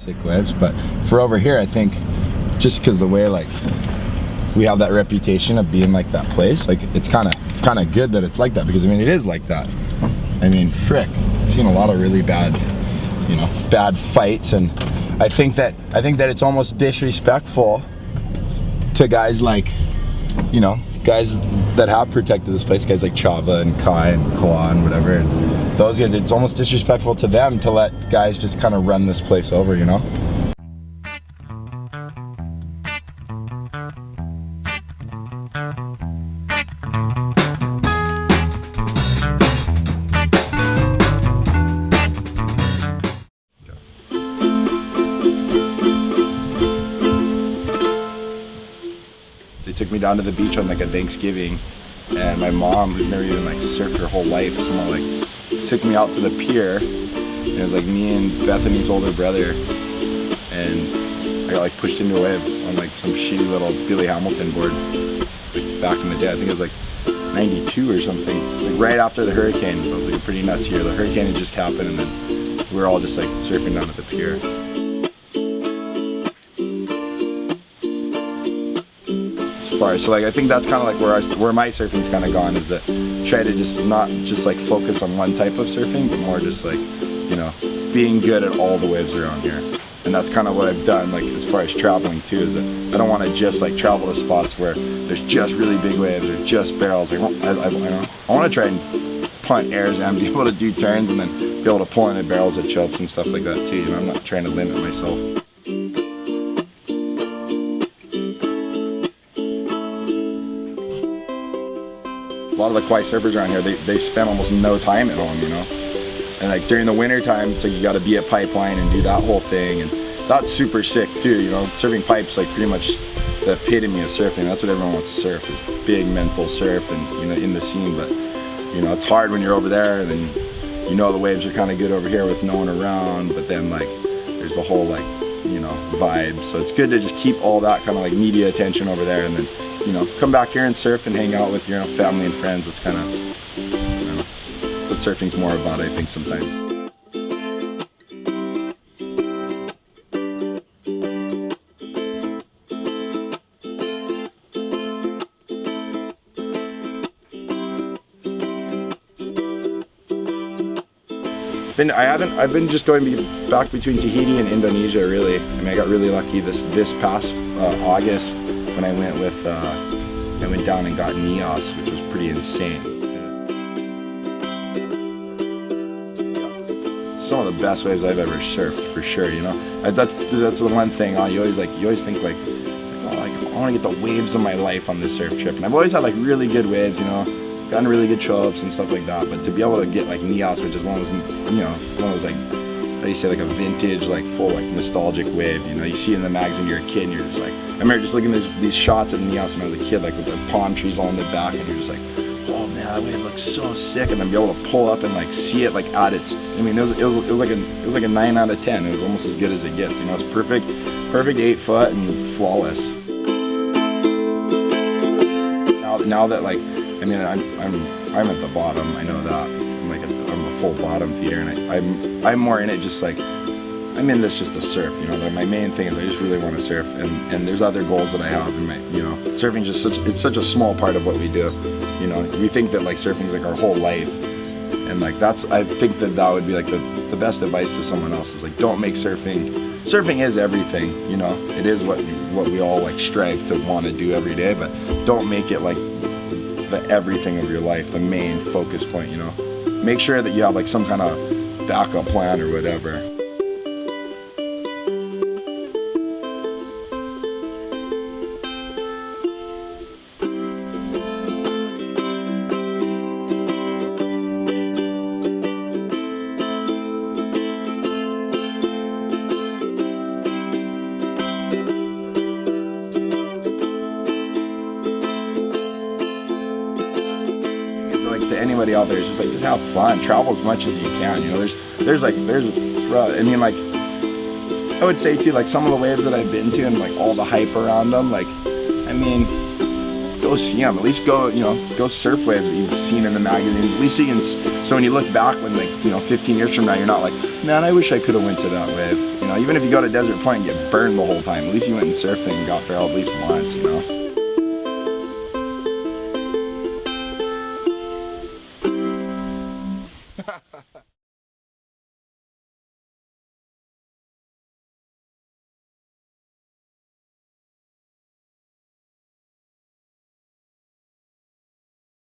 sick waves. But for over here, I think just because the way like we have that reputation of being like that place, like it's kind of good that it's like that, because I mean it is like that. I mean, frick, I've seen a lot of really bad, you know, bad fights, and I think that it's almost disrespectful to guys like, you know, guys that have protected this place, guys like Chava and Kai and Kala and whatever, and those guys, it's almost disrespectful to them to let guys just kind of run this place over, you know? They took me down to the beach on like a Thanksgiving, and my mom, who's never even like surfed her whole life, somehow like took me out to the pier, and it was like me and Bethany's older brother, and I got like pushed into a wave on like some shitty little Billy Hamilton board, like back in the day. I think it was like 92 or something. It was like right after the hurricane. It was like a pretty nuts year. The hurricane had just happened, and then we were all just like surfing down at the pier. So like I think that's kind of like where my surfing's kind of gone, is that try to just not just like focus on one type of surfing, but more just like, you know, being good at all the waves around here. And that's kind of what I've done, like as far as traveling too, is that I don't want to just like travel to spots where there's just really big waves or just barrels. Like I want to try and punt airs and be able to do turns and then be able to pull in the barrels at chopes and stuff like that too. You know, I'm not trying to limit myself. A lot of the Kauai surfers around here, they spend almost no time at home, you know? And like during the winter time, it's like you gotta be at Pipeline and do that whole thing, and that's super sick too, you know? Surfing pipe's like pretty much the epitome of surfing. That's what everyone wants to surf, is big mental surf and, you know, in the scene. But, you know, it's hard when you're over there, and then, you know, the waves are kind of good over here with no one around, but then like, there's the whole like, you know, vibe. So it's good to just keep all that kind of like media attention over there, and then, you know, come back here and surf and hang out with your family and friends. It's kind of, you know, that's what surfing's more about, I think, sometimes. I've been just going back between Tahiti and Indonesia, really. I mean, I got really lucky this past August when I went with, I went down and got Nias, which was pretty insane. Some of the best waves I've ever surfed, for sure, you know? That's the one thing, you always think like, oh, like, I want to get the waves of my life on this surf trip. And I've always had like really good waves, you know? Gotten really good chopes and stuff like that, but to be able to get like Nias, which is one of those, you know, one of those like, how do you say, like a vintage, like full like nostalgic wave, you know, you see it in the mags when you're a kid and you're just like, I remember just looking at these shots of Nias when I was a kid, like with the palm trees all in the back, and you're just like, oh man, that wave looks so sick, and then be able to pull up and like see it like at its, I mean, it was like a 9 out of 10. It was almost as good as it gets, you know, it's perfect 8 foot and flawless. Now that like, I mean, I'm at the bottom. I know that. I'm a full bottom feeder, and I'm more in it just like, I'm in this just to surf. You know, my main thing is I just really want to surf, and there's other goals that I have in my, you know, surfing's just such a small part of what we do. You know, we think that like surfing's like our whole life, and like I think that would be like the best advice to someone else is like, don't make surfing is everything. You know, it is what we all like strive to want to do every day, but don't make it like the everything of your life, the main focus point, you know. Make sure that you have like some kind of backup plan or whatever. To anybody out there, it's just like, just have fun, travel as much as you can, you know. There's I mean, like, I would say too, like some of the waves that I've been to and like all the hype around them, like, I mean, go see them, at least go, you know, go surf waves that you've seen in the magazines, at least so you can, so when you look back when, like, you know, 15 years from now, you're not like, man, I wish I could have went to that wave, you know. know, even if you go to Desert Point and get burned the whole time, at least you went and surfed and got barreled at least once, you know.